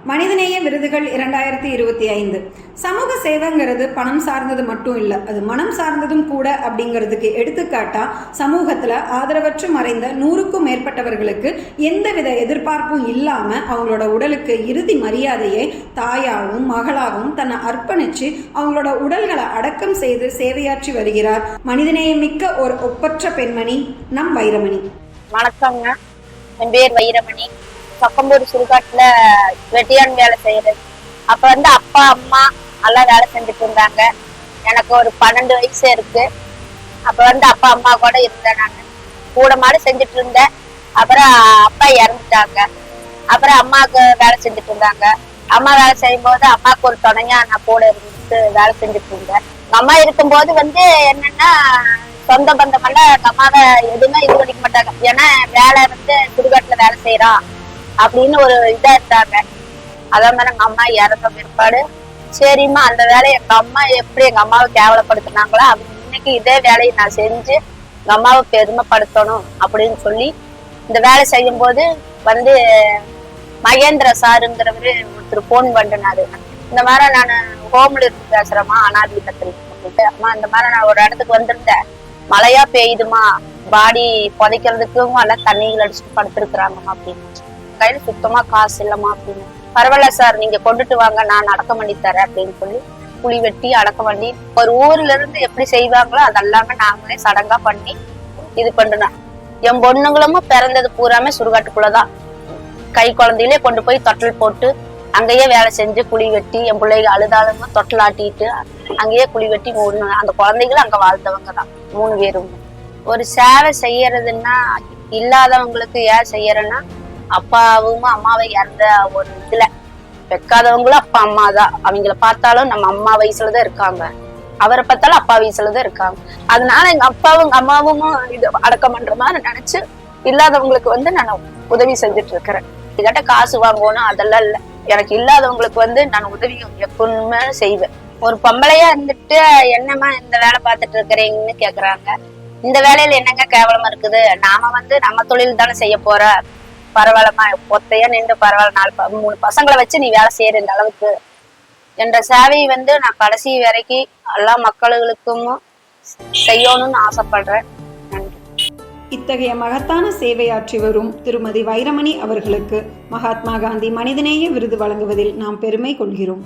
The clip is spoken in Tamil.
மனிதநேய விருதுகள் 2025. சமூக சேவைங்கிறது பணம் சார்ந்தது மட்டும் இல்லை, அது மனம் சார்ந்ததும் கூட அப்படிங்கிறதுக்கு எடுத்துக்காட்டா சமூகத்தில் ஆதரவற்று மறைந்த 100க்கும் மேற்பட்டவர்களுக்கு எந்தவித எதிர்பார்ப்பும் இல்லாமல் அவங்களோட உடலுக்கு இறுதி மரியாதையை தாயாகவும் மகளாகவும் தன்னை அர்ப்பணித்து அவங்களோட உடல்களை அடக்கம் செய்து சேவையாற்றி வருகிறார் மனிதநேயமிக்க ஒரு ஒப்பற்ற பெண்மணி நம் வைரமணி. வணக்கங்க, என் பேர் வைரமணி. பக்கம்பூர் சுடுகாட்டுல வெட்டியான் வேலை செய்யறது. அப்ப அப்பா அம்மா எல்லாம் வேலை செஞ்சுட்டு இருந்தாங்க. எனக்கு ஒரு 12 வயசு இருக்கு. அப்ப அப்பா அம்மா கூட இருந்தேன். நான் கூட மாடு செஞ்சுட்டு இருந்தேன். அப்புறம் அப்பா இறந்துட்டாங்க. அப்புறம் அம்மாவுக்கு வேலை செஞ்சுட்டு இருந்தாங்க. அம்மா வேலை செய்யும் போது அம்மாவுக்கு ஒரு துணையா நான் கூட இருந்துட்டு வேலை செஞ்சுட்டு இருந்தேன். அம்மா இருக்கும்போது என்னன்னா சொந்த பந்தமெல்லாம் எங்க அம்மாவை எதுவுமே இது பண்ணிக்க மாட்டாங்க. ஏன்னா வேலை சுடுகாட்டுல வேலை செய்யறான் அப்படின்னு ஒரு இதா இருந்தாங்க. அதே மாதிரி எங்க அம்மா இறந்த பிற்பாடு சரிம்மா அந்த வேலையை எங்க அம்மா எப்படி எங்க அம்மாவை கேவலப்படுத்தினாங்களோ இன்னைக்கு இதே வேலையை நான் செஞ்சு எங்க அம்மாவை பெருமைப்படுத்தணும் அப்படின்னு சொல்லி இந்த வேலை செய்யும் போது மகேந்திர சாருங்கிறவரு ஒருத்தர் போன் பண்ணினாரு. இந்த மாதிரி நான் ஹோம்ல இருந்து பேசுறேம்மா அனாதிபத்தில் அம்மா, இந்த மாதிரி நான் ஒரு இடத்துக்கு வந்திருந்தேன், மழையா பெய்யுதுமா, பாடி புதைக்கிறதுக்கும் எல்லாம் தண்ணிகள் அடிச்சுட்டு படுத்திருக்கிறாங்கம்மா அப்படின்னு. கையில சுத்தமா காசு இல்லம்மா அப்படின்னு. பரவாயில்ல சார், நீங்க கொண்டுட்டு வாங்க, நான் அடக்கம் பண்ணி தரேன் அப்படின்னு சொல்லி குழி வெட்டி அடக்கம் பண்ணி ஒரு ஊர்ல இருந்து எப்படி செய்வாங்களோ அதெல்லாமே நாங்களே சடங்கா பண்ணி இது பண்ணுனேன். என் பொண்ணுங்களும் பிறந்தது பூராமே சுடுகாட்டுக்குள்ளதான். கை குழந்தையிலே கொண்டு போய் தொட்டல் போட்டு அங்கேயே வேலை செஞ்சு குழி வெட்டி என் பிள்ளைங்க அழுதாலும் தொட்டல் ஆட்டிட்டு அங்கேயே குழி வெட்டி அந்த குழந்தைகளும் அங்க வாழ்ந்தவங்க தான் 3 பேரும். ஒரு சேவை செய்யறதுன்னா இல்லாதவங்களுக்கு ஏன் செய்யறேன்னா அப்பாவும் அம்மாவை இறந்த ஒரு இதுல வைக்காதவங்களும் அப்பா அம்மா தான். அவங்கள பார்த்தாலும் நம்ம அம்மா வயசுலதான் இருக்காங்க, அவரை பார்த்தாலும் அப்பா வயசுலதான் இருக்காங்க. அதனால எங்க அப்பாவும் அம்மாவும் இது அடக்கம் பண்ற மாதிரி நினைச்சு இல்லாதவங்களுக்கு நான் உதவி செஞ்சுட்டு இருக்கிறேன். இதுகிட்ட காசு வாங்கணும் அதெல்லாம் இல்லை, எனக்கு இல்லாதவங்களுக்கு நான் உதவி எப்பவுமே செய்வேன். ஒரு பொம்பளையா இருந்துட்டு என்னம்மா இந்த வேலை பார்த்துட்டு இருக்கிறீங்கன்னு கேக்குறாங்க. இந்த வேலையில என்னங்க கேவலமா இருக்குது, நாம நம்ம தொழில் தானே செய்ய போற, பரவாயில்லமா பொத்தையா நின்று பரவாயில்ல 3 பசங்களை வச்சு நீ வேலை செய்யற இந்த அளவுக்கு என்ற சேவை நான் கடைசி வரைக்கும் எல்லா மக்களுக்கும் செய்யணும்னு ஆசைப்படுறேன். நன்றி. இத்தகைய மகத்தான சேவையாற்றி வரும் திருமதி வைரமணி அவர்களுக்கு மகாத்மா காந்தி மனிதநேய விருது வழங்குவதில் நாம் பெருமை கொள்கிறோம்.